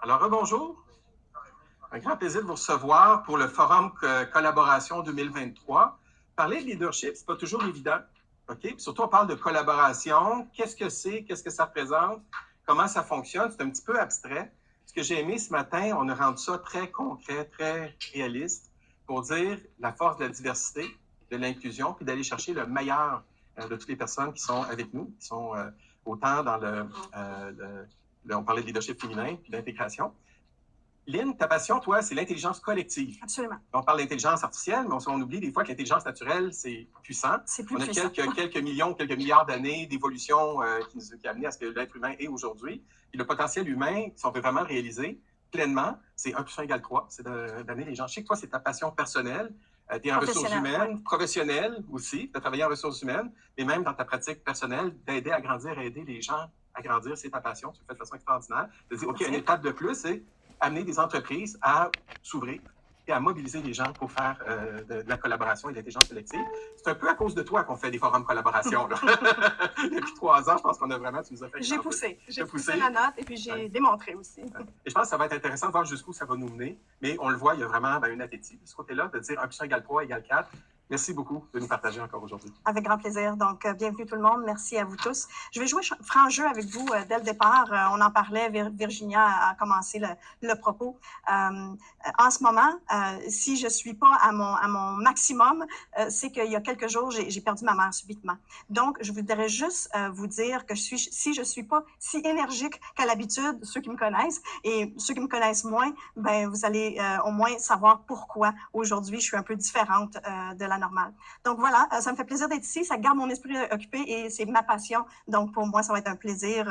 Alors, rebonjour. Un grand plaisir de vous recevoir pour le Forum Collaboration 2023. Parler de leadership, c'est pas toujours évident. OK? Puis surtout, on parle de collaboration. Qu'est-ce que c'est? Qu'est-ce que ça représente? Comment ça fonctionne? C'est un petit peu abstrait. Ce que j'ai aimé ce matin, on a rendu ça très concret, très réaliste pour dire la force de la diversité, de l'inclusion, puis d'aller chercher le meilleur de toutes les personnes qui sont avec nous, qui sont autant dans on parlait de leadership féminin puis d'intégration. Lynn, ta passion, toi, c'est l'intelligence collective. Absolument. On parle d'intelligence artificielle, mais on oublie des fois que l'intelligence naturelle, c'est puissant. C'est plus on a puissant. quelques millions, quelques milliards d'années d'évolution qui a amené à ce que l'être humain est aujourd'hui. Et le potentiel humain, si on peut vraiment le réaliser pleinement, c'est 1 + 1 = 3. C'est d'amener les gens. Je sais que toi, c'est ta passion personnelle. Tu es en ressources humaines, ouais. Professionnelle aussi. Tu as travaillé en ressources humaines, mais même dans ta pratique personnelle, d'aider à grandir, aider les gens à grandir, c'est ta passion. Tu le fais de façon extraordinaire. De dire, OK, une étape de plus, c'est amener des entreprises à s'ouvrir et à mobiliser les gens pour faire de la collaboration et de l'intelligence collective. C'est un peu à cause de toi qu'on fait des forums collaboration. Depuis 3 ans, je pense qu'on a vraiment, tu nous as fait... J'ai poussé la note et puis j'ai démontré aussi. Et je pense que ça va être intéressant de voir jusqu'où ça va nous mener. Mais on le voit, il y a vraiment une appétit de ce côté-là, de dire 1 + 1 = 3 = 4. Merci beaucoup de nous partager encore aujourd'hui. Avec grand plaisir. Donc, bienvenue tout le monde. Merci à vous tous. Je vais jouer franc jeu avec vous dès le départ. On en parlait. Virginia a commencé le propos. En ce moment, si je suis pas à mon maximum, c'est qu'il y a quelques jours, j'ai perdu ma mère subitement. Donc, je voudrais juste vous dire que si je suis pas si énergique qu'à l'habitude, ceux qui me connaissent et ceux qui me connaissent moins, ben vous allez au moins savoir pourquoi aujourd'hui je suis un peu différente de la normale. Donc voilà, ça me fait plaisir d'être ici, ça garde mon esprit occupé et c'est ma passion. Donc pour moi, ça va être un plaisir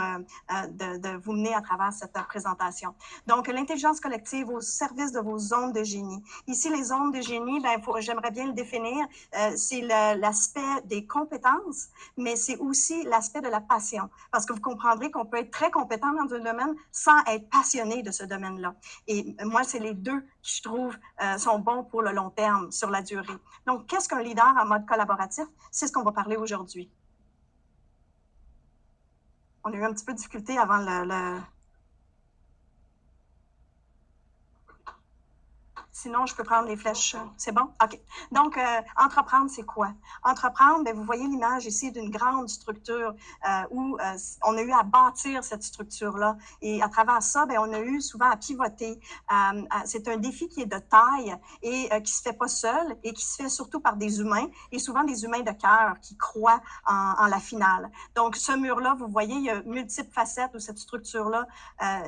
de vous mener à travers cette présentation. Donc l'intelligence collective au service de vos zones de génie. Ici, les zones de génie, j'aimerais bien le définir, c'est l'aspect des compétences, mais c'est aussi l'aspect de la passion. Parce que vous comprendrez qu'on peut être très compétent dans un domaine sans être passionné de ce domaine-là. Et moi, c'est les deux qui, je trouve, sont bons pour le long terme, sur la durée. Donc, qu'est-ce qu'un leader en mode collaboratif? C'est ce qu'on va parler aujourd'hui. On a eu un petit peu de difficulté avant Sinon, je peux prendre les flèches. C'est bon? OK. Donc, entreprendre, c'est quoi? Entreprendre, vous voyez l'image ici d'une grande structure où on a eu à bâtir cette structure-là. Et à travers ça, on a eu souvent à pivoter. C'est un défi qui est de taille et qui se fait pas seul et qui se fait surtout par des humains et souvent des humains de cœur qui croient en la finale. Donc, ce mur-là, vous voyez, il y a multiples facettes où cette structure-là,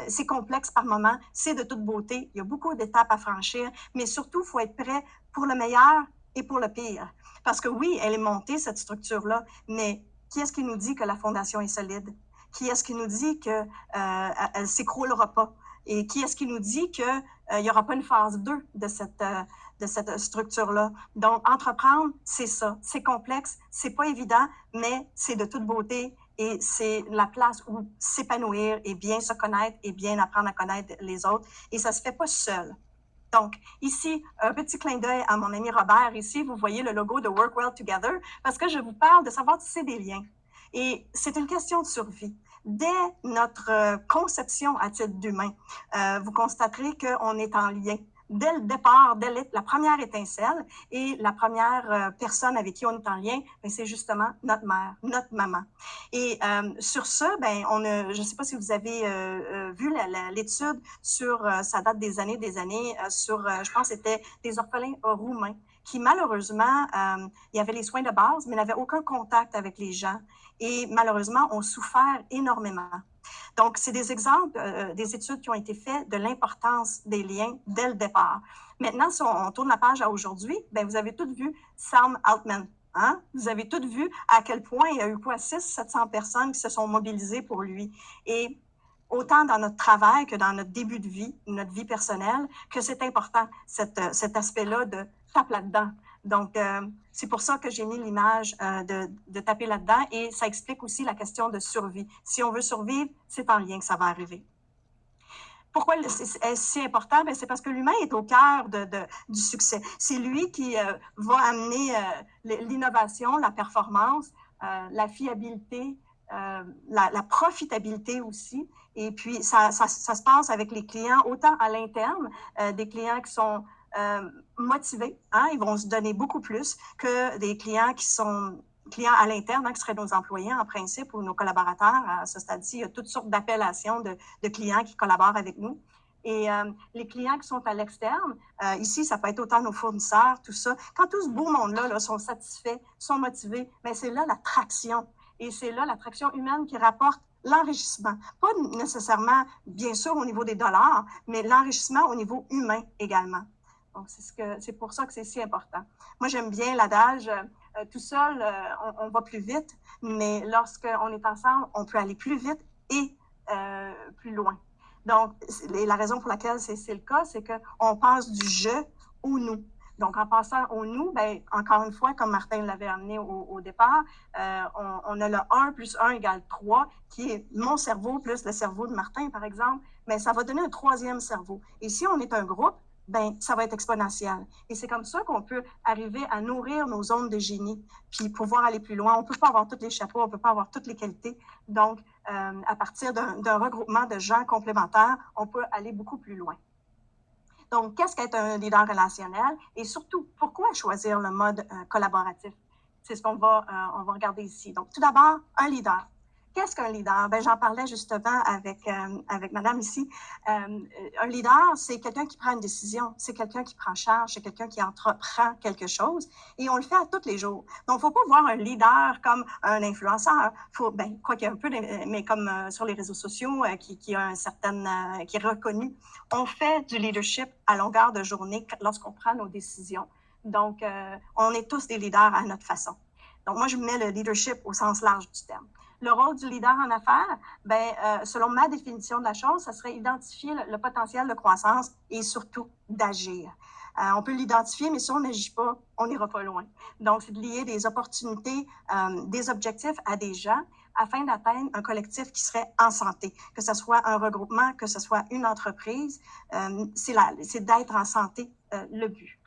c'est complexe par moment, c'est de toute beauté. Il y a beaucoup d'étapes à franchir. Mais surtout, il faut être prêt pour le meilleur et pour le pire. Parce que oui, elle est montée, cette structure-là, mais qui est-ce qui nous dit que la fondation est solide? Qui est-ce qui nous dit qu'elle ne s'écroulera pas? Et qui est-ce qui nous dit qu'il n'y aura pas une phase 2 de cette structure-là? Donc, entreprendre, c'est ça. C'est complexe, c'est pas évident, mais c'est de toute beauté. Et c'est la place où s'épanouir et bien se connaître et bien apprendre à connaître les autres. Et ça se fait pas seul. Donc, ici, un petit clin d'œil à mon ami Robert. Ici, vous voyez le logo de Work Well Together parce que je vous parle de savoir tisser des liens. Et c'est une question de survie. Dès notre conception à titre d'humain, vous constaterez qu'on est en lien. Dès le départ, dès la première étincelle et la première personne avec qui on est en lien, c'est justement notre mère, notre maman. Et sur ce, je ne sais pas si vous avez vu l'étude sur, ça date des années, sur, je pense que c'était des orphelins roumains qui malheureusement, il y avait les soins de base, mais n'avaient aucun contact avec les gens et malheureusement ont souffert énormément. Donc, c'est des exemples, des études qui ont été faites de l'importance des liens dès le départ. Maintenant, si on tourne la page à aujourd'hui, vous avez toutes vu Sam Altman. Hein? Vous avez toutes vu à quel point il y a eu 600-700 personnes qui se sont mobilisées pour lui. Et autant dans notre travail que dans notre début de vie, notre vie personnelle, que c'est important, cet aspect-là de tape là-dedans. Donc, c'est pour ça que j'ai mis l'image de taper là-dedans et ça explique aussi la question de survie. Si on veut survivre, c'est en lien que ça va arriver. Pourquoi c'est si important? C'est parce que l'humain est au cœur du succès. C'est lui qui va amener l'innovation, la performance, la fiabilité, la profitabilité aussi. Et puis, ça se passe avec les clients, autant à l'interne, des clients qui sont motivés, hein, ils vont se donner beaucoup plus que des clients qui sont clients à l'interne, hein, qui seraient nos employés en principe ou nos collaborateurs. À ce stade-ci, il y a toutes sortes d'appellations de clients qui collaborent avec nous. Et les clients qui sont à l'externe, ici, ça peut être autant nos fournisseurs, tout ça. Quand tout ce beau monde-là là, sont satisfaits, sont motivés, bien, c'est là la traction. Et c'est là la traction humaine qui rapporte l'enrichissement. Pas nécessairement, bien sûr, au niveau des dollars, mais l'enrichissement au niveau humain également. Donc, c'est pour ça que c'est si important. Moi, j'aime bien l'adage, tout seul, on va plus vite, mais lorsqu'on est ensemble, on peut aller plus vite et plus loin. Donc, la raison pour laquelle c'est le cas, c'est qu'on passe du « je » au « nous ». Donc, en passant au « nous », bien, encore une fois, comme Martin l'avait amené au départ, on a le 1 plus 1 égale 3, qui est mon cerveau plus le cerveau de Martin, par exemple, mais ça va donner un troisième cerveau. Et si on est un groupe, ben ça va être exponentiel. Et c'est comme ça qu'on peut arriver à nourrir nos zones de génie, puis pouvoir aller plus loin. On ne peut pas avoir tous les chapeaux, on ne peut pas avoir toutes les qualités. Donc, à partir d'un regroupement de gens complémentaires, on peut aller beaucoup plus loin. Donc, qu'est-ce qu'être un leader relationnel? Et surtout, pourquoi choisir le mode collaboratif? C'est ce qu'on va regarder ici. Donc, tout d'abord, un leader. Qu'est-ce qu'un leader? Ben, j'en parlais justement avec madame ici. Un leader, c'est quelqu'un qui prend une décision, c'est quelqu'un qui prend charge, c'est quelqu'un qui entreprend quelque chose et on le fait à tous les jours. Donc, il ne faut pas voir un leader comme un influenceur. Quoi qu'il y ait un peu, mais comme sur les réseaux sociaux, qui a qui est reconnu. On fait du leadership à longueur de journée lorsqu'on prend nos décisions. Donc, on est tous des leaders à notre façon. Donc, moi, je mets le leadership au sens large du terme. Le rôle du leader en affaires, selon ma définition de la chose, ça serait identifier le potentiel de croissance et surtout d'agir. On peut l'identifier, mais si on n'agit pas, on n'ira pas loin. Donc, c'est de lier des opportunités, des objectifs à des gens afin d'atteindre un collectif qui serait en santé, que ce soit un regroupement, que ce soit une entreprise, c'est d'être en santé le but.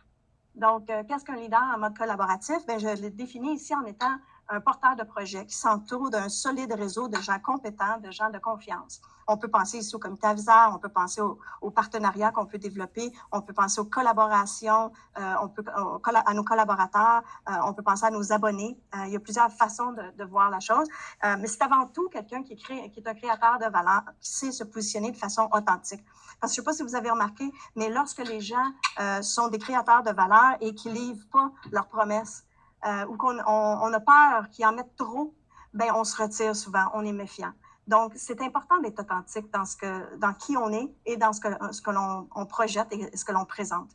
Donc, qu'est-ce qu'un leader en mode collaboratif? Je l'ai défini ici en étant un porteur de projet qui s'entoure d'un solide réseau de gens compétents, de gens de confiance. On peut penser ici au comité aviseur, on peut penser au partenariat qu'on peut développer, on peut penser aux collaborations, à nos collaborateurs, on peut penser à nos abonnés. Il y a plusieurs façons de voir la chose, mais c'est avant tout quelqu'un qui est un créateur de valeur, qui sait se positionner de façon authentique. Parce que je ne sais pas si vous avez remarqué, mais lorsque les gens sont des créateurs de valeur et qui ne livrent pas leurs promesses, ou qu'on a peur qu'ils en mettent trop, ben on se retire souvent, on est méfiant. Donc, c'est important d'être authentique dans qui on est et dans ce que l'on projette et ce que l'on présente.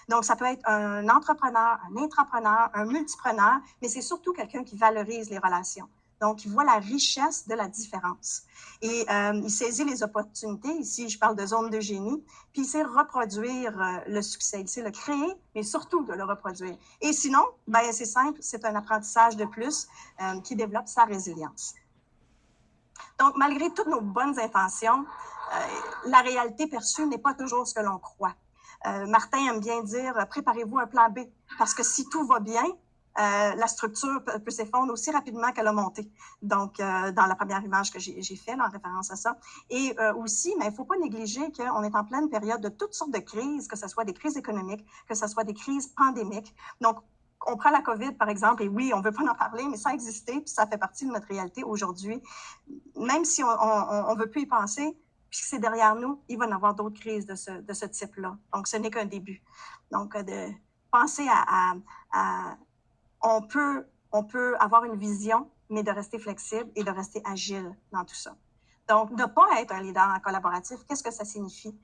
Donc, ça peut être un entrepreneur, un intrapreneur, un multipreneur, mais c'est surtout quelqu'un qui valorise les relations. Donc, il voit la richesse de la différence. Et il saisit les opportunités. Ici, je parle de zone de génie. Puis, il sait reproduire le succès. Il sait le créer, mais surtout de le reproduire. Et sinon, c'est simple, c'est un apprentissage de plus qui développe sa résilience. Donc, malgré toutes nos bonnes intentions, la réalité perçue n'est pas toujours ce que l'on croit. Martin aime bien dire « préparez-vous un plan B », parce que si tout va bien, la structure peut s'effondrer aussi rapidement qu'elle a monté. Donc, dans la première image que j'ai faite, en référence à ça. Et aussi, mais il ne faut pas négliger qu'on est en pleine période de toutes sortes de crises, que ce soit des crises économiques, que ce soit des crises pandémiques. Donc, on prend la COVID, par exemple, et oui, on ne veut pas en parler, mais ça a existé, puis ça fait partie de notre réalité aujourd'hui. Même si on ne veut plus y penser, puis c'est derrière nous, il va y en avoir d'autres crises de ce type-là. Donc, ce n'est qu'un début. Donc, de penser on peut avoir une vision, mais de rester flexible et de rester agile dans tout ça. Donc, ne pas être un leader collaboratif, qu'est-ce que ça signifie?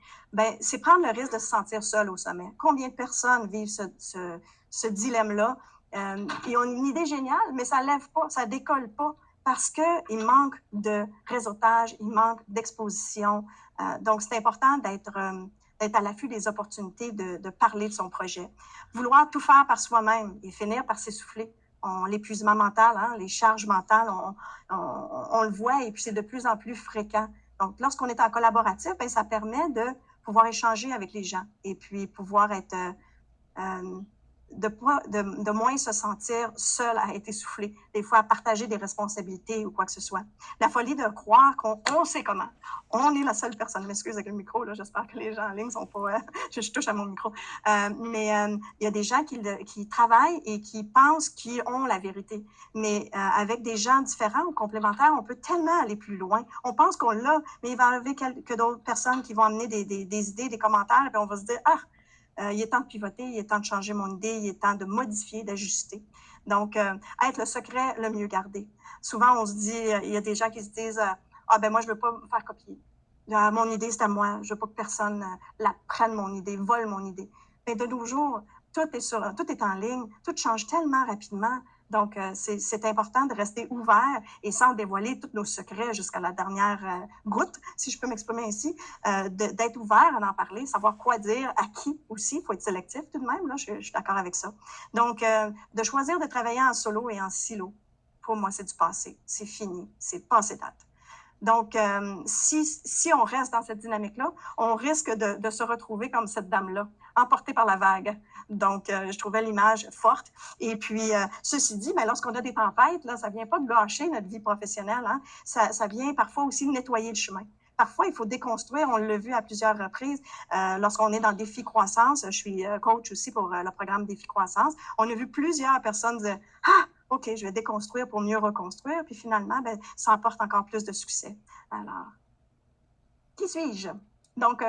C'est prendre le risque de se sentir seul au sommet. Combien de personnes vivent ce dilemme-là? Ils ont une idée géniale, mais ça ne lève pas, ça ne décolle pas parce qu'il manque de réseautage, il manque d'exposition. Donc, c'est important d'être à l'affût des opportunités de parler de son projet. Vouloir tout faire par soi-même et finir par s'essouffler. L'épuisement mental, hein, les charges mentales, on le voit et puis c'est de plus en plus fréquent. Donc, lorsqu'on est en collaboratif, ça permet de pouvoir échanger avec les gens et puis pouvoir être de moins se sentir seul à être essoufflé, des fois à partager des responsabilités ou quoi que ce soit. La folie de croire qu'on sait comment. On est la seule personne. Je m'excuse avec le micro, là, j'espère que les gens en ligne sont pas... je touche à mon micro. Mais il y a des gens qui travaillent et qui pensent qu'ils ont la vérité. Mais avec des gens différents ou complémentaires, on peut tellement aller plus loin. On pense qu'on l'a, mais il va arriver que d'autres personnes qui vont amener des idées, des commentaires, et puis on va se dire « Ah! Il est temps de pivoter, il est temps de changer mon idée, il est temps de modifier, d'ajuster. » Donc, être le secret le mieux gardé. Souvent, on se dit, il y a des gens qui se disent, ah ben moi, je veux pas me faire copier. Mon idée, c'est à moi. Je veux pas que personne la prenne mon idée, vole mon idée. Mais de nos jours, tout est en ligne, tout change tellement rapidement. Donc, c'est important de rester ouvert et sans dévoiler tous nos secrets jusqu'à la dernière goutte, si je peux m'exprimer ainsi, d'être ouvert à en parler, savoir quoi dire, à qui aussi. Il faut être sélectif tout de même, là, je suis d'accord avec ça. Donc, de choisir de travailler en solo et en silo, pour moi, c'est du passé. C'est fini. C'est passé date. Donc, si on reste dans cette dynamique-là, on risque de se retrouver comme cette dame-là, emportée par la vague. Donc, je trouvais l'image forte. Et puis, ceci dit, ben, lorsqu'on a des tempêtes, là, ça vient pas gâcher notre vie professionnelle. Hein? Ça vient parfois aussi nettoyer le chemin. Parfois, il faut déconstruire. On l'a vu à plusieurs reprises. Lorsqu'on est dans Défi Croissance, je suis coach aussi pour le programme Défi Croissance, on a vu plusieurs personnes dire « Ah! OK, je vais déconstruire pour mieux reconstruire. » Puis finalement, ben, ça apporte encore plus de succès. Alors, qui suis-je? Donc,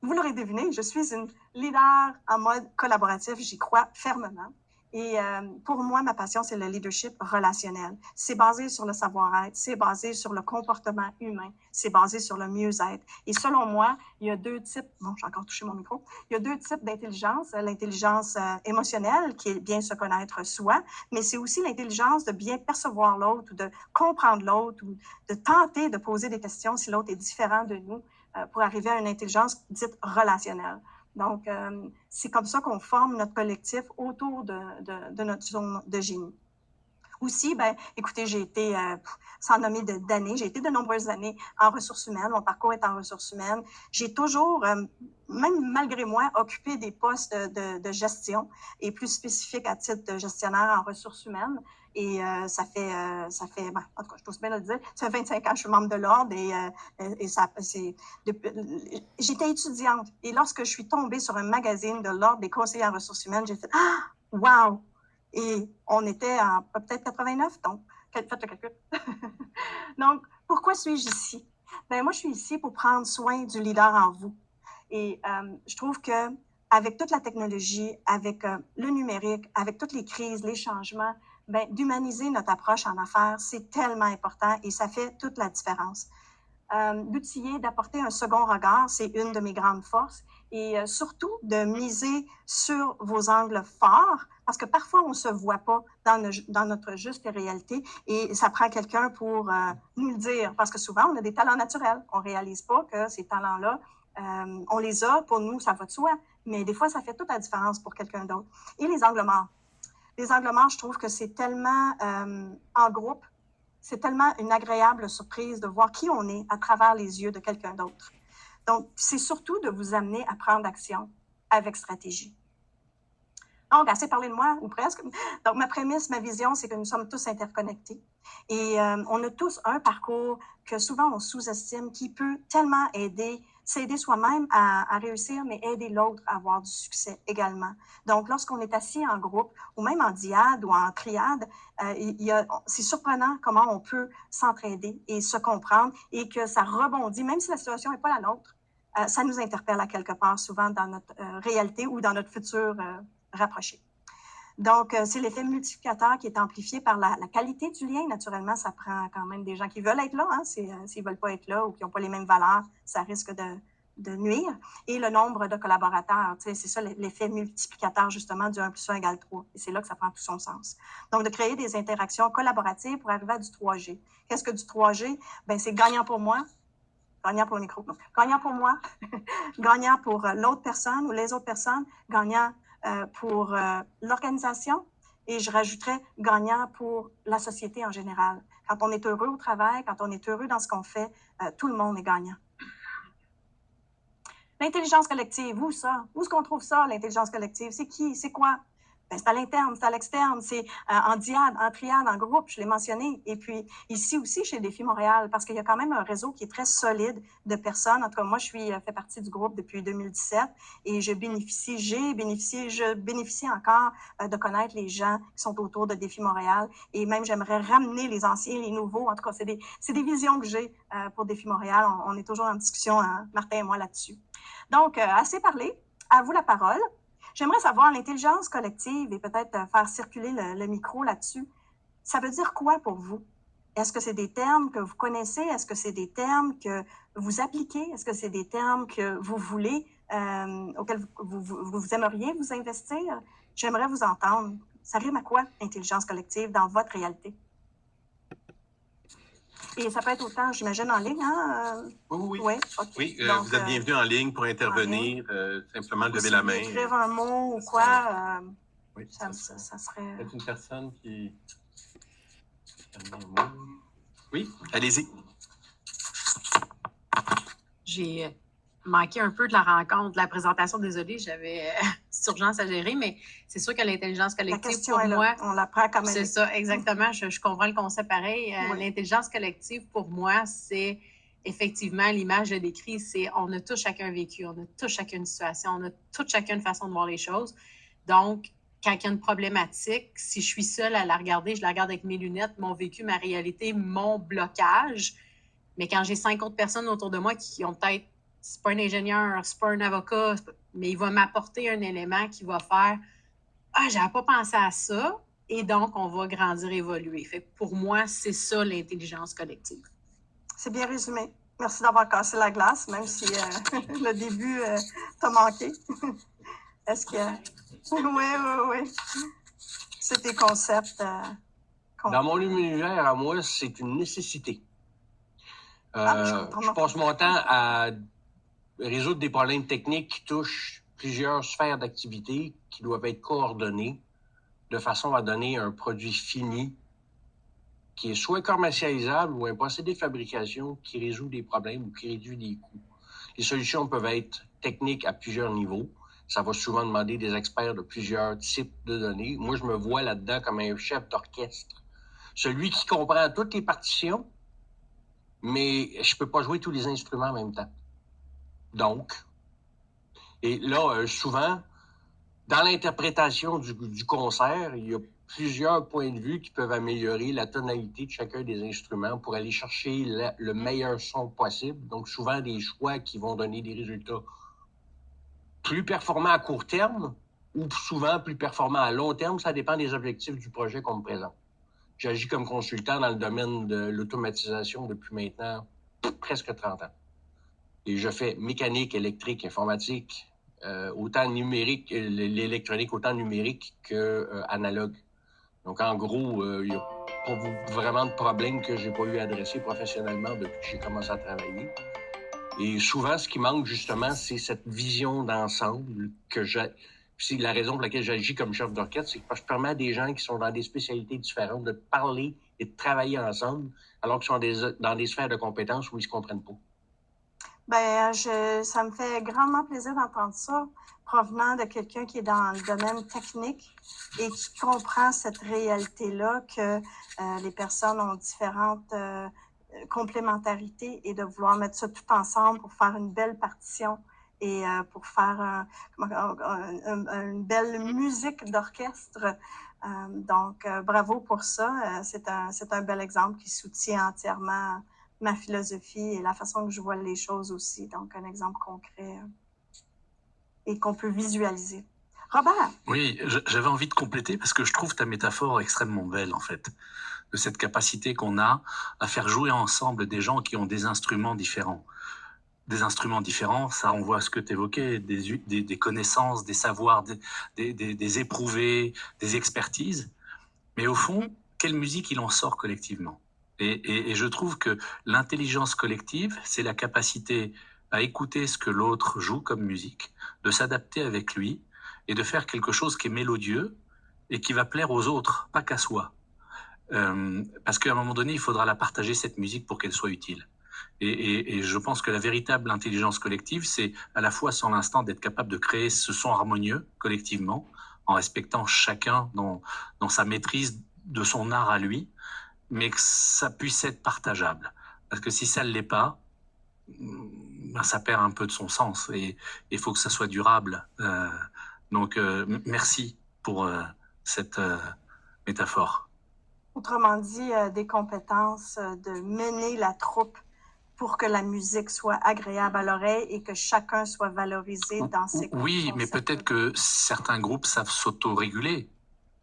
vous l'aurez deviné, je suis une leader en mode collaboratif. J'y crois fermement. Et pour moi, ma passion, c'est le leadership relationnel. C'est basé sur le savoir-être, c'est basé sur le comportement humain, c'est basé sur le mieux-être. Et selon moi, il y a deux types, bon, j'ai encore touché mon micro, il y a deux types d'intelligence. L'intelligence émotionnelle, qui est bien se connaître soi, mais c'est aussi l'intelligence de bien percevoir l'autre, ou de comprendre l'autre, ou de tenter de poser des questions si l'autre est différent de nous, pour arriver à une intelligence dite relationnelle. Donc, c'est comme ça qu'on forme notre collectif autour de notre zone de génie. Aussi, ben, écoutez, j'ai été, sans nommer d'années, j'ai été de nombreuses années en ressources humaines. Mon parcours est en ressources humaines. J'ai toujours, même malgré moi, occupé des postes de gestion et plus spécifiques à titre de gestionnaire en ressources humaines. Et ça fait ben, en tout cas, je trouve bien de le dire, ça fait 25 ans que je suis membre de l'Ordre et ça, j'étais étudiante. Et lorsque je suis tombée sur un magazine de l'Ordre des conseillers en ressources humaines, j'ai fait « Ah! Wow! » Et on était en peut-être 89, donc faites le calcul. Donc, pourquoi suis-je ici? Ben, moi, je suis ici pour prendre soin du leader en vous. Et je trouve que avec toute la technologie, avec le numérique, avec toutes les crises, les changements, ben, d'humaniser notre approche en affaires, c'est tellement important et ça fait toute la différence. D'outiller, d'apporter un second regard, c'est une de mes grandes forces. Et surtout, de miser sur vos angles forts, parce que parfois, on ne se voit pas dans notre juste réalité et ça prend quelqu'un pour nous le dire, parce que souvent, on a des talents naturels. On ne réalise pas que ces talents-là, on les a, pour nous, ça va de soi, mais des fois, ça fait toute la différence pour quelqu'un d'autre. Et les angles morts. Les angles morts, je trouve que c'est tellement en groupe, c'est tellement une agréable surprise de voir qui on est à travers les yeux de quelqu'un d'autre. Donc, c'est surtout de vous amener à prendre action avec stratégie. Donc, assez parlé de moi, ou presque. Donc, ma prémisse, ma vision, c'est que nous sommes tous interconnectés. Et on a tous un parcours que souvent on sous-estime, qui peut tellement aider, s'aider soi-même à réussir, mais aider l'autre à avoir du succès également. Donc, lorsqu'on est assis en groupe, ou même en diade ou en triade, c'est surprenant comment on peut s'entraider et se comprendre et que ça rebondit, même si la situation n'est pas la nôtre. Ça nous interpelle à quelque part, souvent dans notre réalité ou dans notre futur rapproché. Donc, c'est l'effet multiplicateur qui est amplifié par la qualité du lien. Naturellement, ça prend quand même des gens qui veulent être là. Hein? S'ils ne veulent pas être là ou qui n'ont pas les mêmes valeurs, ça risque de nuire. Et le nombre de collaborateurs, c'est ça l'effet multiplicateur justement du 1 + 1 = 3. Et c'est là que ça prend tout son sens. Donc, de créer des interactions collaboratives pour arriver à du 3G. Qu'est-ce que du 3G? Ben, c'est gagnant pour moi, gagnant pour le micro, non. Gagnant pour moi, gagnant pour l'autre personne ou les autres personnes, gagnant pour l'organisation et je rajouterais gagnant pour la société en général. Quand on est heureux au travail, quand on est heureux dans ce qu'on fait, tout le monde est gagnant. L'intelligence collective, où ça? Où est-ce qu'on trouve ça, l'intelligence collective? C'est qui? C'est quoi? Ben, c'est à l'interne, c'est à l'externe, c'est en diade, en triade, en groupe, je l'ai mentionné. Et puis ici aussi, chez Défi Montréal, parce qu'il y a quand même un réseau qui est très solide de personnes. En tout cas, moi, je fais partie du groupe depuis 2017 et je bénéficie encore de connaître les gens qui sont autour de Défi Montréal. Et même, j'aimerais ramener les anciens, les nouveaux. En tout cas, c'est des visions que j'ai pour Défi Montréal. On est toujours en discussion, hein, Martin et moi, là-dessus. Donc, assez parlé. À vous la parole. J'aimerais savoir l'intelligence collective et peut-être faire circuler le micro là-dessus. Ça veut dire quoi pour vous? Est-ce que c'est des termes que vous connaissez? Est-ce que c'est des termes que vous appliquez? Est-ce que c'est des termes que vous voulez, auxquels vous aimeriez vous investir? J'aimerais vous entendre. Ça rime à quoi, intelligence collective, dans votre réalité? Et ça peut être autant, j'imagine, en ligne, hein? Oui. Ouais, OK. Oui, Donc, vous êtes bienvenue en ligne pour intervenir, simplement lever la main. Écrire un mot ou quoi, Oui, ça serait... Peut-être une personne qui... Oui, allez-y. J'ai manqué un peu de la rencontre, de la présentation. Désolée, j'avais cette urgence à gérer, mais c'est sûr que l'intelligence collective, La question pour est là. moi, On l'apprend quand même. c'est ça, exactement. Je comprends le concept pareil. Oui. L'intelligence collective, pour moi, c'est effectivement l'image de décrit, c'est on a tous chacun vécu, on a tous chacun une situation, on a tous chacun une façon de voir les choses. Donc, quand il y a une problématique, si je suis seule à la regarder, je la regarde avec mes lunettes, mon vécu, ma réalité, mon blocage. Mais quand j'ai 5 autres personnes autour de moi qui ont peut-être, c'est pas un ingénieur, c'est pas un avocat, mais il va m'apporter un élément qui va faire « Ah, j'avais pas pensé à ça », et donc on va grandir, évoluer. Fait que pour moi, c'est ça l'intelligence collective. C'est bien résumé. Merci d'avoir cassé la glace, même si le début t'a manqué. Est-ce que... Oui. C'est tes concepts. Dans mon univers, à moi, c'est une nécessité. Je passe mon temps à résoudre des problèmes techniques qui touchent plusieurs sphères d'activité qui doivent être coordonnées de façon à donner un produit fini qui est soit commercialisable ou un procédé de fabrication qui résout des problèmes ou qui réduit des coûts. Les solutions peuvent être techniques à plusieurs niveaux. Ça va souvent demander des experts de plusieurs types de données. Moi, je me vois là-dedans comme un chef d'orchestre. Celui qui comprend toutes les partitions, mais je peux pas jouer tous les instruments en même temps. Donc, et là, souvent, dans l'interprétation du concert, il y a plusieurs points de vue qui peuvent améliorer la tonalité de chacun des instruments pour aller chercher le meilleur son possible. Donc, souvent, des choix qui vont donner des résultats plus performants à court terme ou souvent plus performants à long terme. Ça dépend des objectifs du projet qu'on me présente. J'agis comme consultant dans le domaine de l'automatisation depuis maintenant presque 30 ans. Et je fais mécanique, électrique, informatique, autant numérique, l'électronique autant numérique que analogue. Donc, en gros, il n'y a pas vraiment de problème que j'ai pas eu à adresser professionnellement depuis que j'ai commencé à travailler. Et souvent, ce qui manque, justement, c'est cette vision d'ensemble que j'ai. C'est la raison pour laquelle j'agis comme chef d'orchestre, c'est que je permets à des gens qui sont dans des spécialités différentes de parler et de travailler ensemble, alors qu'ils sont dans des sphères de compétences où ils ne se comprennent pas. Ben, ça me fait grandement plaisir d'entendre ça, provenant de quelqu'un qui est dans le domaine technique et qui comprend cette réalité-là que les personnes ont différentes complémentarités et de vouloir mettre ça tout ensemble pour faire une belle partition et pour faire une belle musique d'orchestre. Donc, bravo pour ça. C'est un bel exemple qui soutient entièrement ma philosophie et la façon que je vois les choses aussi. Donc, un exemple concret et qu'on peut visualiser. Robert? Oui, j'avais envie de compléter parce que je trouve ta métaphore extrêmement belle, en fait, de cette capacité qu'on a à faire jouer ensemble des gens qui ont des instruments différents. Des instruments différents, ça renvoie à ce que tu évoquais, des connaissances, des savoirs, des éprouvés, des expertises. Mais au fond, quelle musique il en sort collectivement? Et je trouve que l'intelligence collective, c'est la capacité à écouter ce que l'autre joue comme musique, de s'adapter avec lui et de faire quelque chose qui est mélodieux et qui va plaire aux autres, pas qu'à soi. Parce qu'à un moment donné, il faudra la partager, cette musique, pour qu'elle soit utile. Et je pense que la véritable intelligence collective, c'est à la fois sur l'instant d'être capable de créer ce son harmonieux collectivement, en respectant chacun dans sa maîtrise de son art à lui, mais que ça puisse être partageable. Parce que si ça ne l'est pas, ben ça perd un peu de son sens et il faut que ça soit durable. Donc, merci pour cette métaphore. Autrement dit, des compétences de mener la troupe pour que la musique soit agréable à l'oreille et que chacun soit valorisé dans ses Oui, mais concepts. peut-être que certains groupes savent s'auto-réguler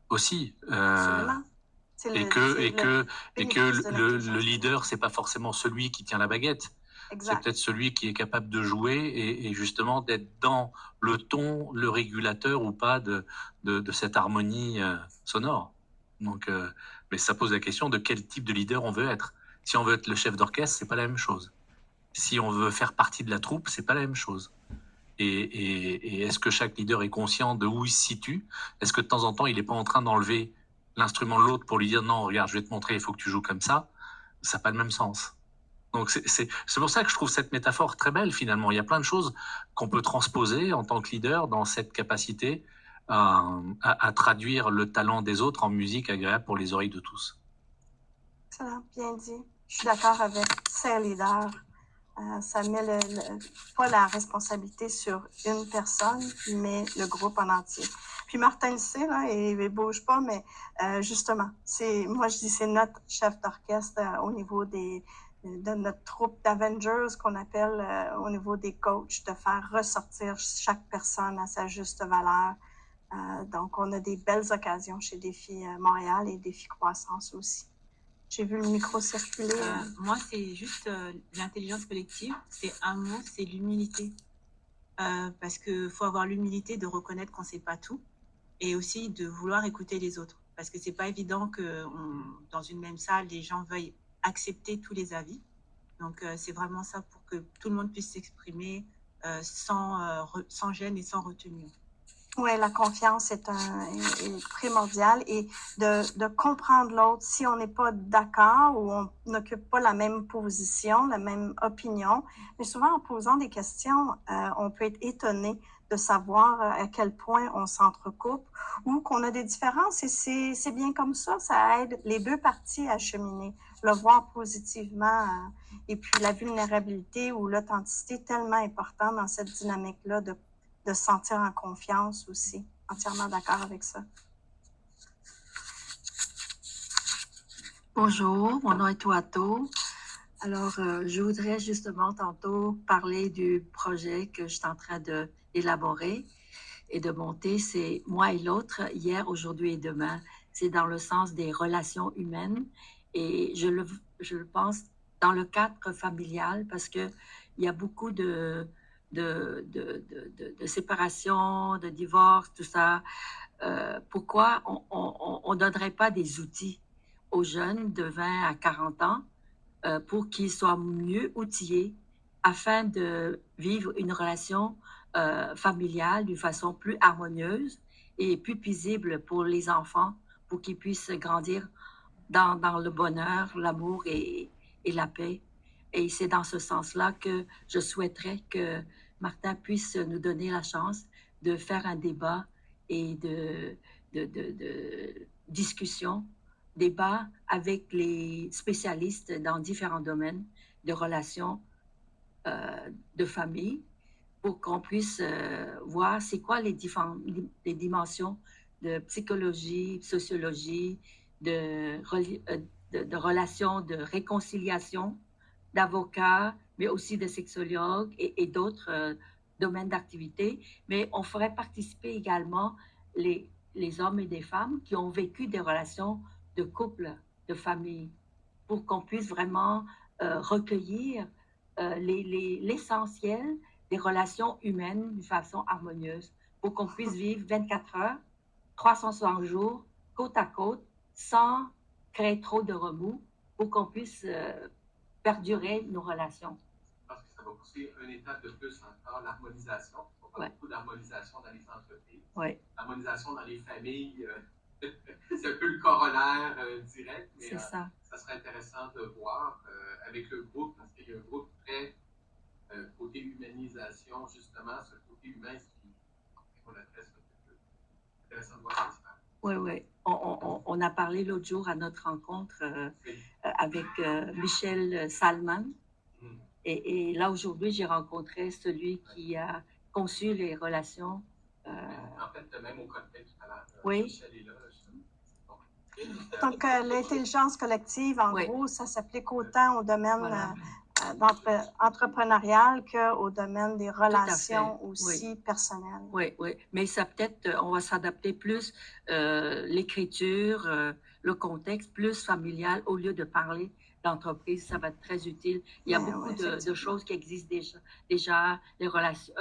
aussi. Absolument. C'est Et le- que, c'est et que, et que bénéfice de le l'intelligence leader, collective. c'est pas forcément celui qui tient la baguette. C'est Exact. peut-être celui qui est capable de jouer et justement d'être dans le ton, le régulateur ou pas de cette harmonie sonore. Donc, mais ça pose la question de quel type de leader on veut être. Si on veut être le chef d'orchestre, c'est pas la même chose. Si on veut faire partie de la troupe, c'est pas la même chose. Et est-ce que chaque leader est conscient de où il se situe? Est-ce que de temps en temps, il n'est pas en train d'enlever l'instrument de l'autre pour lui dire non, regarde, je vais te montrer, il faut que tu joues comme ça? Ça n'a pas le même sens. Donc c'est pour ça que je trouve cette métaphore très belle finalement. Il y a plein de choses qu'on peut transposer en tant que leader dans cette capacité à traduire le talent des autres en musique agréable pour les oreilles de tous. Excellent, bien dit. Je suis d'accord avec ces leaders. Ça met pas la responsabilité sur une personne, mais le groupe en entier. Puis Martin le sait, là, il bouge pas, mais justement, moi je dis c'est notre chef d'orchestre au niveau de notre troupe d'Avengers qu'on appelle au niveau des coachs, de faire ressortir chaque personne à sa juste valeur. Donc, on a des belles occasions chez Défi Montréal et Défi Croissance aussi. J'ai vu le micro circuler. Moi, c'est juste l'intelligence collective. C'est un mot, c'est l'humilité. Parce qu'il faut avoir l'humilité de reconnaître qu'on ne sait pas tout et aussi de vouloir écouter les autres. Parce que ce n'est pas évident que dans une même salle, les gens veuillent accepter tous les avis. Donc, c'est vraiment ça pour que tout le monde puisse s'exprimer sans gêne et sans retenue. Oui, la confiance est primordiale et de comprendre l'autre si on n'est pas d'accord ou on n'occupe pas la même position, la même opinion. Mais souvent, en posant des questions, on peut être étonné de savoir à quel point on s'entrecoupe ou qu'on a des différences et c'est bien comme ça aide les deux parties à cheminer, le voir positivement et puis la vulnérabilité ou l'authenticité est tellement importante dans cette dynamique-là de se sentir en confiance aussi. Entièrement d'accord avec ça. Bonjour, mon nom est Touato. Alors, je voudrais justement tantôt parler du projet que je suis en train d'élaborer et de monter. C'est moi et l'autre, hier, aujourd'hui et demain. C'est dans le sens des relations humaines et je le pense dans le cadre familial parce qu'il y a beaucoup de séparation, de divorce, tout ça. Pourquoi on ne donnerait pas des outils aux jeunes de 20 à 40 ans pour qu'ils soient mieux outillés afin de vivre une relation familiale d'une façon plus harmonieuse et plus paisible pour les enfants, pour qu'ils puissent grandir dans le bonheur, l'amour et la paix. Et c'est dans ce sens-là que je souhaiterais que Martin puisse nous donner la chance de faire un débat et de discussion, débat avec les spécialistes dans différents domaines de relations de famille pour qu'on puisse voir c'est quoi les dimensions de psychologie, sociologie, de relations, de réconciliation, d'avocats, mais aussi de sexologues et d'autres domaines d'activité. Mais on ferait participer également les hommes et des femmes qui ont vécu des relations de couple, de famille, pour qu'on puisse vraiment recueillir l'essentiel des relations humaines d'une façon harmonieuse, pour qu'on puisse vivre 24 heures, 360 jours, côte à côte, sans créer trop de remous, pour qu'on puisse perdurer nos relations. Je pense que ça va pousser une étape de plus encore l'harmonisation. On parle beaucoup d'harmonisation dans les entreprises. L'harmonisation dans les familles, c'est un peu le corollaire direct, mais ça serait intéressant de voir avec le groupe, parce qu'il y a un groupe très côté humanisation, justement, ce côté humain qui on adresse un peu plus. Oui, oui. On a parlé l'autre jour à notre rencontre avec Michel Salman. Et là, aujourd'hui, j'ai rencontré celui qui a conçu les relations. En fait, même au cocktail tout à l'heure, oui. Michel est là. Donc, l'intelligence collective, en oui. gros, ça s'applique autant au domaine voilà. entrepreneurial qu'au domaine des relations aussi oui. personnelles. Oui, oui. Mais ça peut-être, on va s'adapter plus l'écriture, le contexte plus familial au lieu de parler d'entreprise. Ça va être très utile. Il y a beaucoup de choses qui existent déjà les relations,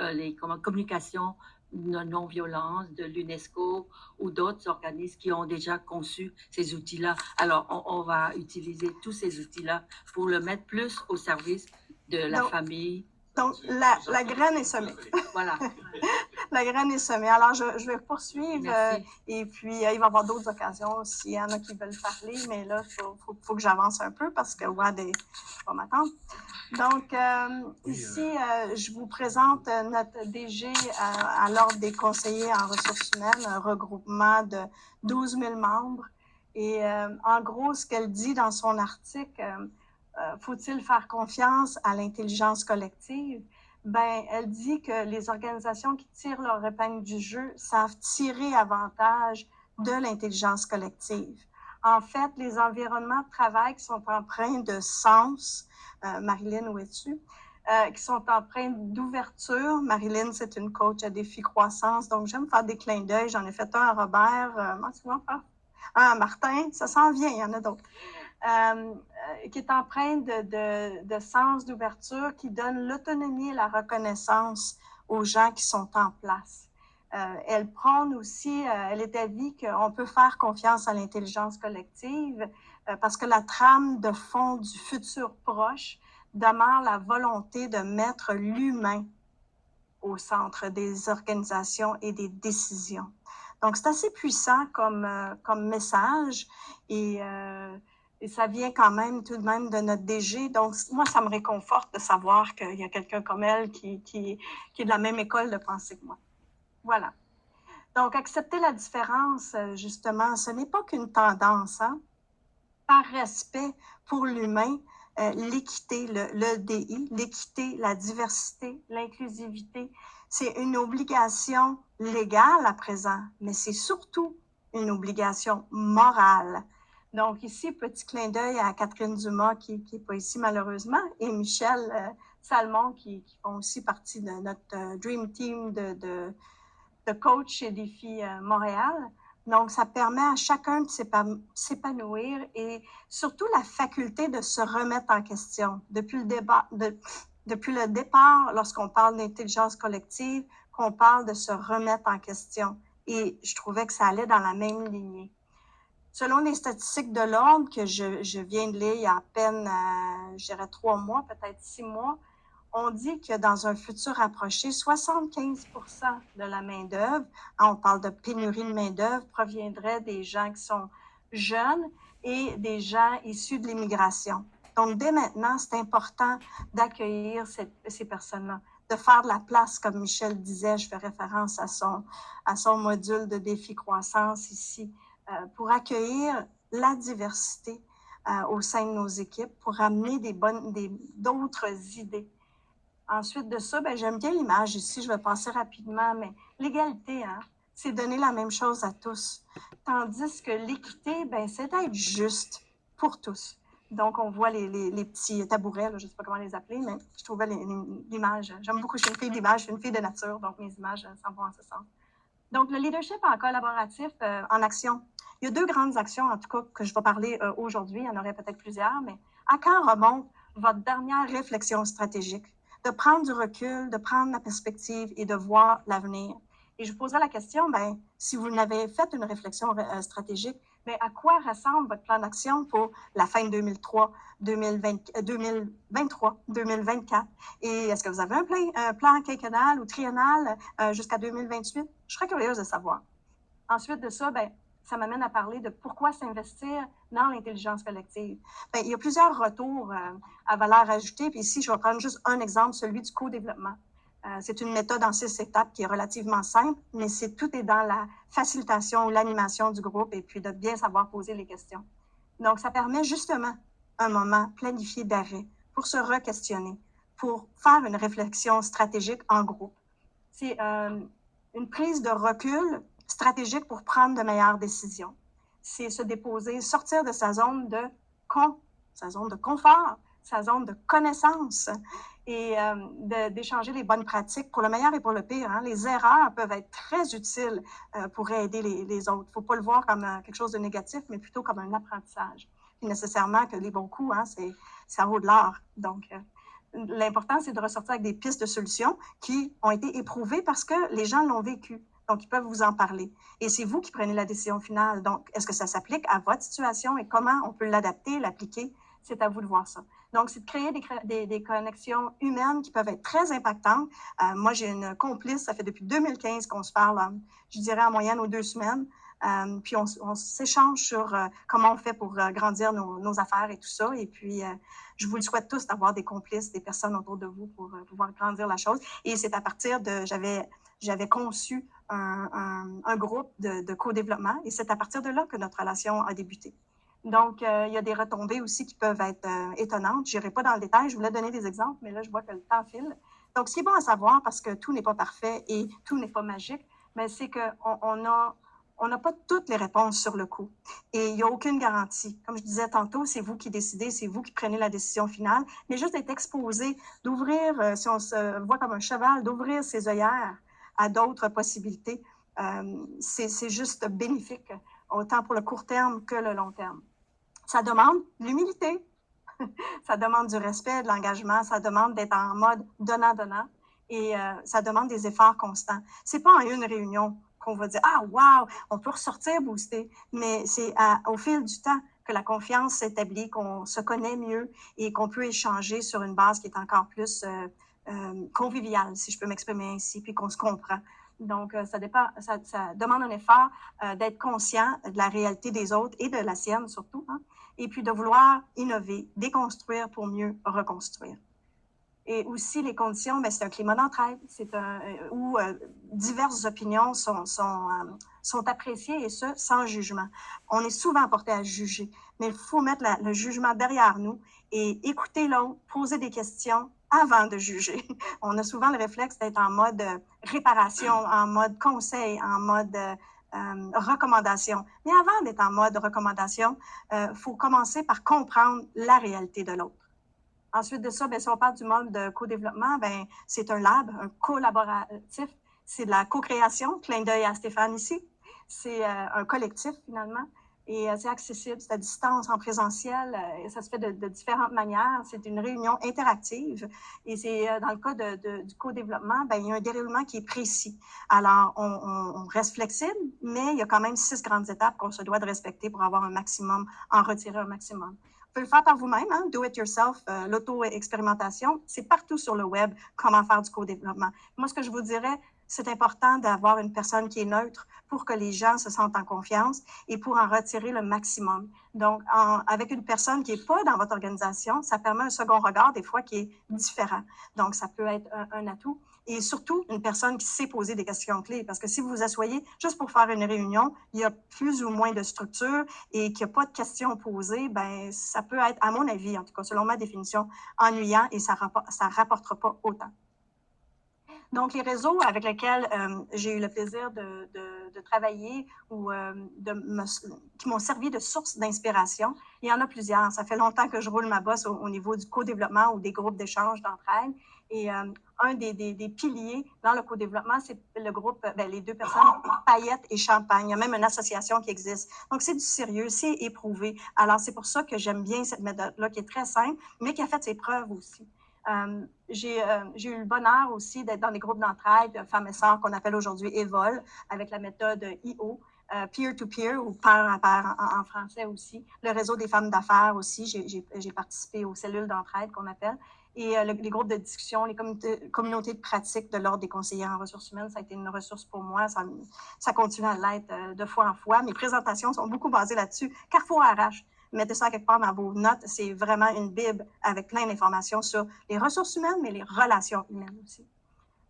communications non-violence de l'UNESCO ou d'autres organismes qui ont déjà conçu ces outils-là. Alors, on va utiliser tous ces outils-là pour le mettre plus au service de la famille. Donc, la graine est semée. Voilà. La graine est semée. Alors, je vais poursuivre et puis il va y avoir d'autres occasions s'il y en a qui veulent parler, mais là, il faut que j'avance un peu parce que Wad va m'attendre. Donc, ici, je vous présente notre DG à l'Ordre des conseillers en ressources humaines, un regroupement de 12 000 membres. Et en gros, ce qu'elle dit dans son article, faut-il faire confiance à l'intelligence collective? Ben, elle dit que les organisations qui tirent leur épingle du jeu savent tirer avantage de l'intelligence collective. En fait, les environnements de travail qui sont empreints de sens, Marilyn, où es-tu? Qui sont empreints d'ouverture. Marilyn, c'est une coach à défi croissance, donc j'aime faire des clins d'œil. J'en ai fait un à Robert, un à Martin, ça s'en vient, il y en a d'autres. Qui est empreint de sens d'ouverture, qui donne l'autonomie et la reconnaissance aux gens qui sont en place. Elle prône aussi, elle est d'avis qu'on peut faire confiance à l'intelligence collective parce que la trame de fond du futur proche demeure la volonté de mettre l'humain au centre des organisations et des décisions. Donc, c'est assez puissant comme message et ça vient quand même tout de même de notre DG. Donc, moi, ça me réconforte de savoir qu'il y a quelqu'un comme elle qui est de la même école de pensée que moi. Voilà. Donc, accepter la différence, justement, ce n'est pas qu'une tendance. Hein? Par respect pour l'humain, l'équité, l'EDI, l'équité, la diversité, l'inclusivité, c'est une obligation légale à présent, mais c'est surtout une obligation morale. Donc ici, petit clin d'œil à Catherine Dumas, qui n'est pas ici malheureusement, et Michel Salmon, qui font aussi partie de notre Dream Team de coach chez Défi Montréal. Donc, ça permet à chacun de s'épanouir et surtout la faculté de se remettre en question. Depuis le départ, lorsqu'on parle d'intelligence collective, qu'on parle de se remettre en question. Et je trouvais que ça allait dans la même lignée. Selon les statistiques de l'Ordre que je viens de lire il y a à peine, je dirais 3 mois, peut-être 6 mois, on dit que dans un futur approché, 75% de la main-d'œuvre, on parle de pénurie de main-d'œuvre, proviendrait des gens qui sont jeunes et des gens issus de l'immigration. Donc, dès maintenant, c'est important d'accueillir ces personnes-là, de faire de la place, comme Michel disait, je fais référence à son module de défi croissance ici, pour accueillir la diversité au sein de nos équipes, pour amener d'autres idées. Ensuite de ça, j'aime bien l'image ici, je vais passer rapidement, mais l'égalité, hein, c'est donner la même chose à tous. Tandis que l'équité, c'est d'être juste pour tous. Donc, on voit les petits tabourets, là, je ne sais pas comment les appeler, mais je trouvais l'image. J'aime beaucoup, je suis une fille d'image, je suis une fille de nature, donc mes images s'en vont en ce sens. Donc, le leadership en collaboratif, en action. Il y a 2 grandes actions, en tout cas, que je vais parler aujourd'hui. Il y en aurait peut-être plusieurs, mais à quand remonte votre dernière réflexion stratégique? De prendre du recul, de prendre la perspective et de voir l'avenir. Et je vous poserai la question, si vous n'avez fait une réflexion stratégique, à quoi ressemble votre plan d'action pour la fin de 2023, 2024? Et est-ce que vous avez un plan quinquennal ou triennal jusqu'à 2028? Je serais curieuse de savoir. Ensuite de ça, ça m'amène à parler de pourquoi s'investir dans l'intelligence collective. Il y a plusieurs retours à valeur ajoutée. Puis ici, je vais prendre juste un exemple, celui du co-développement. C'est une méthode en 6 étapes qui est relativement simple, mais tout est dans la facilitation ou l'animation du groupe et puis de bien savoir poser les questions. Donc, ça permet justement un moment planifié d'arrêt pour se re-questionner, pour faire une réflexion stratégique en groupe. C'est une prise de recul stratégique pour prendre de meilleures décisions. C'est se déposer, sortir de sa zone de confort, sa zone de connaissance et d'échanger les bonnes pratiques pour le meilleur et pour le pire. Hein. Les erreurs peuvent être très utiles pour aider les autres. Il ne faut pas le voir comme quelque chose de négatif, mais plutôt comme un apprentissage. Puis nécessairement que les bons coups, hein, ça vaut de l'or. Donc, l'important, c'est de ressortir avec des pistes de solutions qui ont été éprouvées parce que les gens l'ont vécu. Donc, ils peuvent vous en parler. Et c'est vous qui prenez la décision finale. Donc, est-ce que ça s'applique à votre situation et comment on peut l'adapter, l'appliquer? C'est à vous de voir ça. Donc, c'est de créer des connexions humaines qui peuvent être très impactantes. Moi, j'ai une complice, ça fait depuis 2015 qu'on se parle, je dirais en moyenne aux 2 semaines. Puis, on s'échange sur comment on fait pour grandir nos affaires et tout ça. Et puis, je vous le souhaite tous d'avoir des complices, des personnes autour de vous pour pouvoir grandir la chose. Et c'est à partir de... J'avais conçu un groupe de co-développement et c'est à partir de là que notre relation a débuté. Donc, il y a des retombées aussi qui peuvent être étonnantes. Je n'irai pas dans le détail, je voulais donner des exemples, mais là, je vois que le temps file. Donc, ce qui est bon à savoir, parce que tout n'est pas parfait et tout n'est pas magique, mais c'est qu'on n'a pas toutes les réponses sur le coup. Et il n'y a aucune garantie. Comme je disais tantôt, c'est vous qui décidez, c'est vous qui prenez la décision finale. Mais juste d'être exposé, d'ouvrir, si on se voit comme un cheval, d'ouvrir ses œillères à d'autres possibilités, c'est juste bénéfique, autant pour le court terme que le long terme. Ça demande l'humilité, ça demande du respect, de l'engagement, ça demande d'être en mode donnant-donnant et ça demande des efforts constants. C'est pas en une réunion qu'on va dire « Ah, wow, on peut ressortir boosté », mais c'est au fil du temps que la confiance s'établit, qu'on se connaît mieux et qu'on peut échanger sur une base qui est encore plus conviviale, si je peux m'exprimer ainsi, puis qu'on se comprend. Donc, ça demande un effort d'être conscient de la réalité des autres et de la sienne surtout, hein, et puis de vouloir innover, déconstruire pour mieux reconstruire. Et aussi, les conditions, bien, c'est un climat d'entraide où diverses opinions sont appréciées et ce, sans jugement. On est souvent porté à juger, mais il faut mettre le jugement derrière nous et écouter l'autre, poser des questions avant de juger. On a souvent le réflexe d'être en mode réparation, en mode conseil, en mode recommandation. Mais avant d'être en mode recommandation, faut commencer par comprendre la réalité de l'autre. Ensuite de ça, bien, si on parle du mode de co-développement, bien, c'est un lab, un collaboratif. C'est de la co-création, clin d'œil à Stéphane ici. C'est un collectif, finalement. Et c'est accessible, c'est à distance, en présentiel. Et ça se fait de différentes manières. C'est une réunion interactive. Et c'est dans le cas du co-développement, bien, il y a un déroulement qui est précis. Alors, on reste flexible, mais il y a quand même 6 grandes étapes qu'on se doit de respecter pour avoir un maximum, en retirer un maximum. Vous pouvez le faire par vous-même, hein? Do it yourself, l'auto-expérimentation. C'est partout sur le web, comment faire du co-développement. Moi, ce que je vous dirais, c'est important d'avoir une personne qui est neutre pour que les gens se sentent en confiance et pour en retirer le maximum. Donc, avec une personne qui n'est pas dans votre organisation, ça permet un second regard, des fois, qui est différent. Donc, ça peut être un atout. Et surtout, une personne qui sait poser des questions clés. Parce que si vous vous asseyez juste pour faire une réunion, il y a plus ou moins de structure et qu'il n'y a pas de questions posées, ben ça peut être, à mon avis, en tout cas, selon ma définition, ennuyant et ça rapportera pas autant. Donc, les réseaux avec lesquels j'ai eu le plaisir de travailler ou qui m'ont servi de source d'inspiration, il y en a plusieurs. Ça fait longtemps que je roule ma bosse au niveau du co-développement ou des groupes d'échange d'entraide. Et un des piliers dans le co-développement, c'est le groupe, les 2 personnes, Paillettes et Champagne. Il y a même une association qui existe. Donc, c'est du sérieux, c'est éprouvé. Alors, c'est pour ça que j'aime bien cette méthode-là qui est très simple, mais qui a fait ses preuves aussi. J'ai eu le bonheur aussi d'être dans des groupes d'entraide, femmes et sœurs, qu'on appelle aujourd'hui EVOL, avec la méthode IO, peer-to-peer ou pair à pair en français aussi. Le réseau des femmes d'affaires aussi, j'ai participé aux cellules d'entraide qu'on appelle. Et les groupes de discussion, les communautés de pratique de l'Ordre des conseillers en ressources humaines, ça a été une ressource pour moi. Ça continue à l'être de fois en fois. Mes présentations sont beaucoup basées là-dessus. Carrefour RH, mettez ça quelque part dans vos notes. C'est vraiment une bible avec plein d'informations sur les ressources humaines, mais les relations humaines aussi.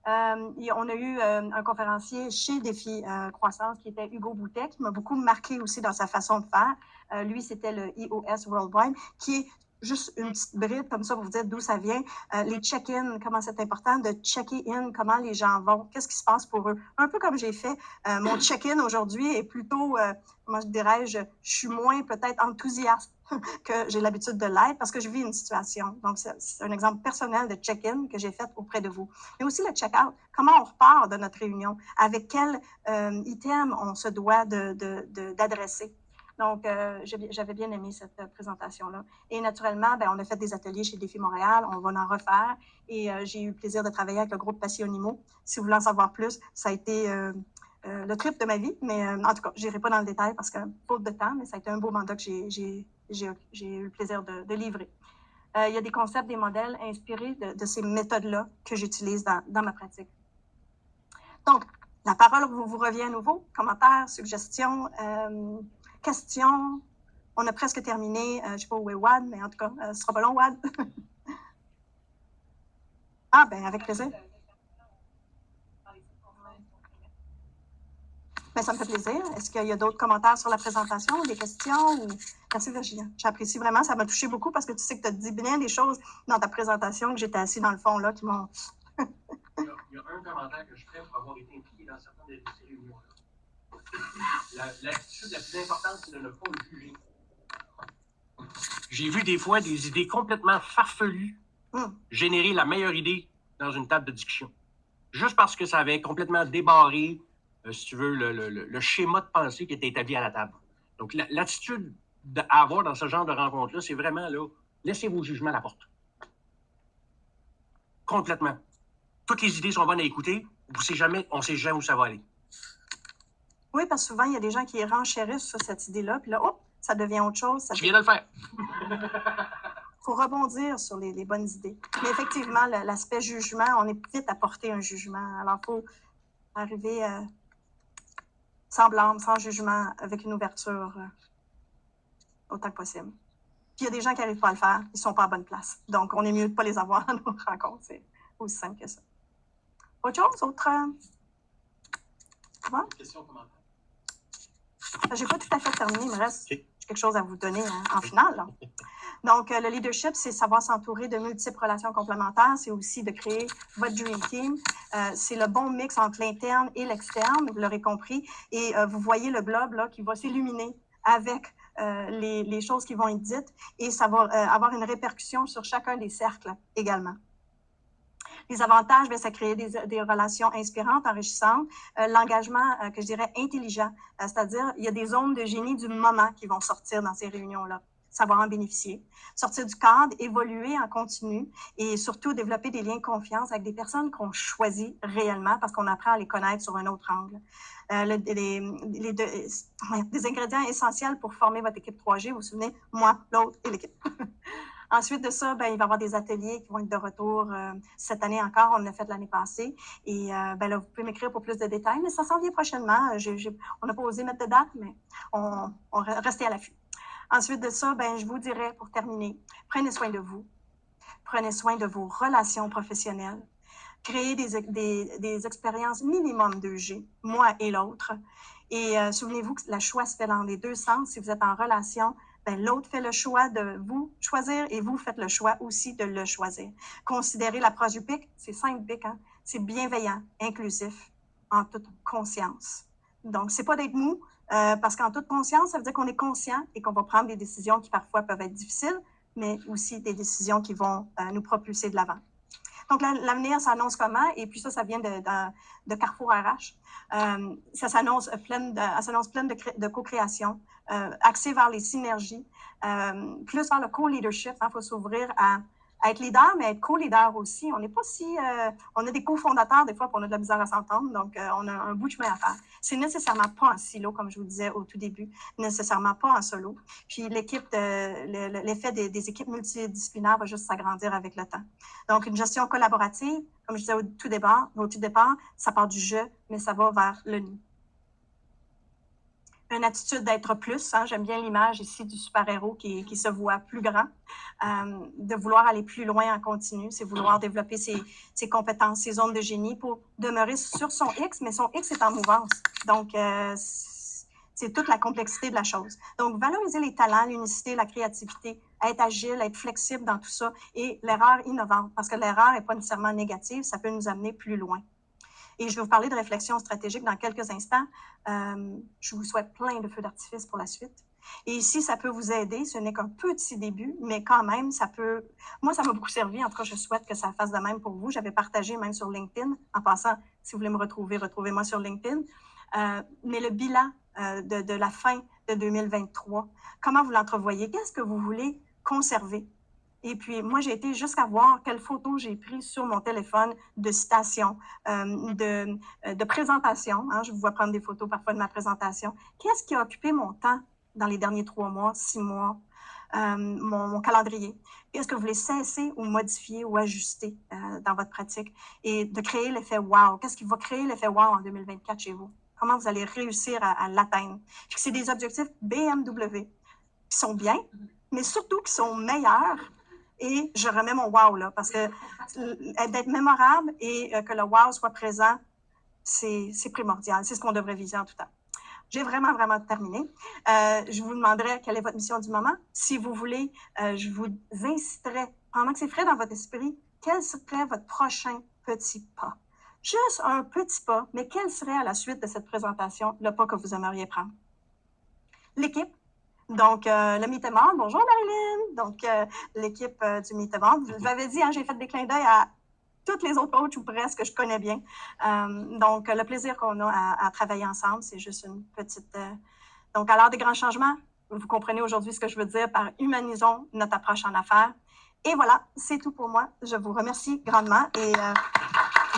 On a eu un conférencier chez Défi Croissance qui était Hugo Boutet, qui m'a beaucoup marqué aussi dans sa façon de faire. Lui, c'était le EOS Worldwide, qui est juste une petite bride comme ça pour vous dire d'où ça vient. Les check-in, comment c'est important de checker in, comment les gens vont, qu'est-ce qui se passe pour eux. Un peu comme j'ai fait. Mon check-in aujourd'hui est plutôt, comment dirais-je, je suis moins peut-être enthousiaste que j'ai l'habitude de l'être parce que je vis une situation. Donc, c'est un exemple personnel de check-in que j'ai fait auprès de vous. Mais aussi le check-out. Comment on repart de notre réunion? Avec quel item on se doit d'adresser? Donc, j'avais bien aimé cette présentation-là. Et naturellement, ben, on a fait des ateliers chez Défi Montréal. On va en refaire. Et j'ai eu le plaisir de travailler avec le groupe Passionimo. Si vous voulez en savoir plus, ça a été le trip de ma vie. Mais en tout cas, je n'irai pas dans le détail parce que faute de temps, mais ça a été un beau mandat que j'ai eu le plaisir de livrer. Il y a des concepts, des modèles inspirés de ces méthodes-là que j'utilise dans ma pratique. Donc, la parole vous revient à nouveau. Commentaires, suggestions, questions. On a presque terminé. Je ne sais pas où est Wad, mais en tout cas, ce ne sera pas long, Wad. Ah, ben avec plaisir. Ben, ça me fait plaisir. Est-ce qu'il y a d'autres commentaires sur la présentation, des questions? Ou... Merci, Virginia. J'apprécie vraiment. Ça m'a touché beaucoup parce que tu sais que tu as dit bien des choses dans ta présentation que j'étais assis dans le fond là qui m'ont... Il y a un commentaire que je ferais pour avoir été impliqué dans certaines de ces réunions-là. L'attitude la plus importante, c'est de ne pas juger. J'ai vu des fois des idées complètement farfelues générer la meilleure idée dans une table de discussion. Juste parce que ça avait complètement débarré, si tu veux, le schéma de pensée qui était établi à la table. Donc, l'attitude à avoir dans ce genre de rencontre-là, c'est vraiment, là, laissez vos jugements à la porte. Complètement. Toutes les idées sont bonnes à écouter. On ne sait jamais où ça va aller. Oui, parce que souvent, il y a des gens qui renchérissent sur cette idée-là, puis là, hop, ça devient autre chose. Tu viens de le faire. Il faut rebondir sur les bonnes idées. Mais effectivement, l'aspect jugement, on est vite à porter un jugement. Alors, il faut arriver sans blâme, sans jugement, avec une ouverture autant que possible. Puis il y a des gens qui n'arrivent pas à le faire, ils ne sont pas à bonne place. Donc, on est mieux de ne pas les avoir à nos rencontres. C'est aussi simple que ça. Autre chose? Autre... Ouais? Question, commentaire. Je n'ai pas tout à fait terminé, il me reste quelque chose à vous donner en finale. Là. Donc, le leadership, c'est savoir s'entourer de multiples relations complémentaires. C'est aussi de créer votre dream team. C'est le bon mix entre l'interne et l'externe, vous l'aurez compris. Et vous voyez le globe là, qui va s'illuminer avec les choses qui vont être dites et ça va avoir une répercussion sur chacun des cercles également. Les avantages, bien, ça crée des relations inspirantes, enrichissantes. L'engagement, que je dirais, intelligent, c'est-à-dire il y a des zones de génie du moment qui vont sortir dans ces réunions-là. Savoir en bénéficier, sortir du cadre, évoluer en continu et surtout développer des liens de confiance avec des personnes qu'on choisit réellement parce qu'on apprend à les connaître sur un autre angle. Des ingrédients essentiels pour former votre équipe 3G, vous vous souvenez, moi, l'autre et l'équipe. Ensuite de ça, ben, il va y avoir des ateliers qui vont être de retour cette année encore. On l'a fait l'année passée. Et ben, là, vous pouvez m'écrire pour plus de détails, mais ça s'en vient prochainement. On n'a pas osé mettre de date, mais on restait à l'affût. Ensuite de ça, ben, je vous dirais, pour terminer, prenez soin de vous. Prenez soin de vos relations professionnelles. Créez des expériences minimum 2G, moi et l'autre. Et souvenez-vous que le choix se fait dans les deux sens. Si vous êtes en relation, ben, l'autre fait le choix de vous choisir et vous faites le choix aussi de le choisir. Considérez l'approche du PIC, c'est 5 PIC, hein? C'est bienveillant, inclusif, en toute conscience. Donc, c'est pas d'être mou, parce qu'en toute conscience, ça veut dire qu'on est conscient et qu'on va prendre des décisions qui parfois peuvent être difficiles, mais aussi des décisions qui vont nous propulser de l'avant. Donc, l'avenir s'annonce comment? Et puis ça vient de Carrefour RH. Ça s'annonce pleine de co-création, axée vers les synergies, plus vers le co-leadership. Il faut s'ouvrir à être leader, mais être co-leader aussi. On n'est pas si... on a des cofondateurs, des fois, puis on a de la misère à s'entendre, donc on a un bout de chemin à faire. C'est nécessairement pas en silo, comme je vous disais au tout début, nécessairement pas en solo. Puis l'équipe, l'effet des équipes multidisciplinaires va juste s'agrandir avec le temps. Donc, une gestion collaborative, comme je disais au tout départ, ça part du je, mais ça va vers le nous. une attitude d'être plus. Hein, j'aime bien l'image ici du super-héros qui se voit plus grand. De vouloir aller plus loin en continu, c'est vouloir développer ses compétences, ses zones de génie pour demeurer sur son X, mais son X est en mouvance. Donc, c'est toute la complexité de la chose. Donc, valoriser les talents, l'unicité, la créativité, être agile, être flexible dans tout ça et l'erreur innovante, parce que l'erreur n'est pas nécessairement négative, ça peut nous amener plus loin. Et je vais vous parler de réflexion stratégique dans quelques instants. Je vous souhaite plein de feux d'artifice pour la suite. Et ici, ça peut vous aider. Ce n'est qu'un petit début, mais quand même, ça peut... Moi, ça m'a beaucoup servi. En tout cas, je souhaite que ça fasse de même pour vous. J'avais partagé même sur LinkedIn. En passant, si vous voulez me retrouver, retrouvez-moi sur LinkedIn. Mais le bilan de la fin de 2023, comment vous l'entrevoyez? Qu'est-ce que vous voulez conserver? Et puis, moi, j'ai été jusqu'à voir quelles photos j'ai prises sur mon téléphone de citations, de présentations. Hein, je vous vois prendre des photos parfois de ma présentation. Qu'est-ce qui a occupé mon temps dans les derniers 3 mois, 6 mois, mon calendrier? Qu'est-ce que vous voulez cesser ou modifier ou ajuster dans votre pratique? Et de créer l'effet « wow ». Qu'est-ce qui va créer l'effet « wow » en 2024 chez vous? Comment vous allez réussir à l'atteindre? C'est des objectifs BMW qui sont bien, mais surtout qui sont meilleurs. Et je remets mon wow là, parce que d'être mémorable et que le wow soit présent, c'est primordial. C'est ce qu'on devrait viser en tout temps. J'ai vraiment terminé. Je vous demanderai quelle est votre mission du moment. Si vous voulez, je vous inciterai, pendant que c'est frais dans votre esprit, quel serait votre prochain petit pas? Juste un petit pas, mais quel serait à la suite de cette présentation le pas que vous aimeriez prendre? L'équipe. Donc, le Meet and Bound, bonjour Marilyn. Donc, l'équipe du Meet and Bound, je vous l'avais dit, hein, j'ai fait des clins d'œil à tous les autres coachs ou presque que je connais bien. Donc, le plaisir qu'on a à travailler ensemble, c'est juste une petite... Donc, à l'heure des grands changements, vous comprenez aujourd'hui ce que je veux dire par humanisons notre approche en affaires. Et voilà, c'est tout pour moi. Je vous remercie grandement et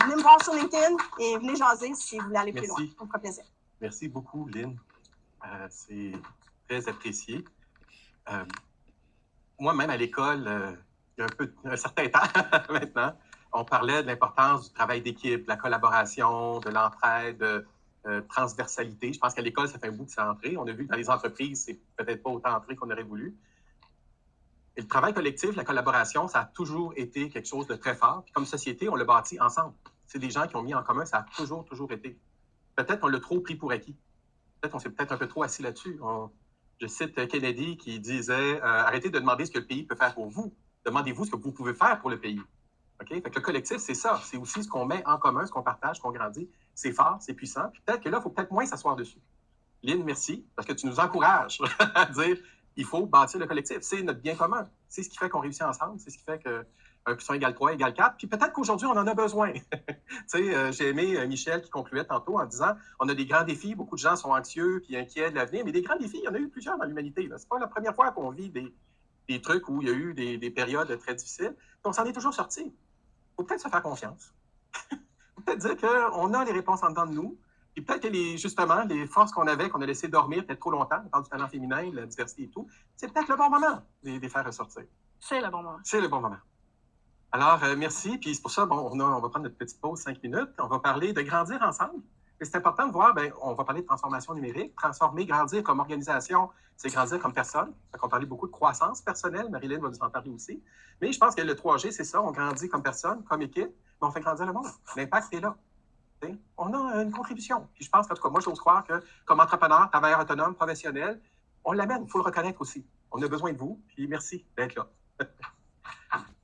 venez me voir sur LinkedIn et venez jaser si vous voulez aller plus loin. Ça me fera plaisir. Merci beaucoup, Lynn. C'est très apprécié. Moi-même, à l'école, il y a un certain temps maintenant, on parlait de l'importance du travail d'équipe, de la collaboration, de l'entraide, transversalité. Je pense qu'à l'école, ça fait un bout que c'est entré. On a vu que dans les entreprises, c'est peut-être pas autant entré qu'on aurait voulu. Et le travail collectif, la collaboration, ça a toujours été quelque chose de très fort. Puis comme société, on l'a bâti ensemble. C'est des gens qui ont mis en commun, ça a toujours été. Peut-être qu'on l'a trop pris pour acquis. Peut-être qu'on s'est peut-être un peu trop assis là-dessus. Je cite Kennedy qui disait arrêtez de demander ce que le pays peut faire pour vous. Demandez-vous ce que vous pouvez faire pour le pays. Okay? Fait que le collectif, c'est ça. C'est aussi ce qu'on met en commun, ce qu'on partage, ce qu'on grandit. C'est fort, c'est puissant. Puis peut-être que là, il faut peut-être moins s'asseoir dessus. Lynn, merci, parce que tu nous encourages à dire il faut bâtir le collectif. C'est notre bien commun. C'est ce qui fait qu'on réussit ensemble. C'est ce qui fait que 1 plus 1 égale 3 égale 4. Puis peut-être qu'aujourd'hui, on en a besoin. J'ai aimé Michel qui concluait tantôt en disant on a des grands défis. Beaucoup de gens sont anxieux puis inquiets de l'avenir. Mais des grands défis, il y en a eu plusieurs dans l'humanité. C'est pas la première fois qu'on vit des trucs où il y a eu des périodes très difficiles. Puis on s'en est toujours sorti. Il faut peut-être se faire confiance. Il faut peut-être dire qu'on a les réponses en dedans de nous. Et peut-être que justement, les forces qu'on avait, qu'on a laissé dormir peut-être trop longtemps, on parle du talent féminin, de la diversité et tout, c'est peut-être le bon moment de les faire ressortir. C'est le bon moment. C'est le bon moment. Alors, merci. Puis c'est pour ça, on va prendre notre petite pause 5 minutes. On va parler de grandir ensemble. Et c'est important de voir, on va parler de transformation numérique. Transformer, grandir comme organisation, c'est grandir comme personne. On parlait beaucoup de croissance personnelle. Marilyn va nous en parler aussi. Mais je pense que le 3G, c'est ça. On grandit comme personne, comme équipe, mais on fait grandir le monde. L'impact est là. On a une contribution. Puis je pense qu'en tout cas, moi, j'ose croire que comme entrepreneur, travailleur autonome, professionnel, on l'amène. Il faut le reconnaître aussi. On a besoin de vous. Puis merci d'être là.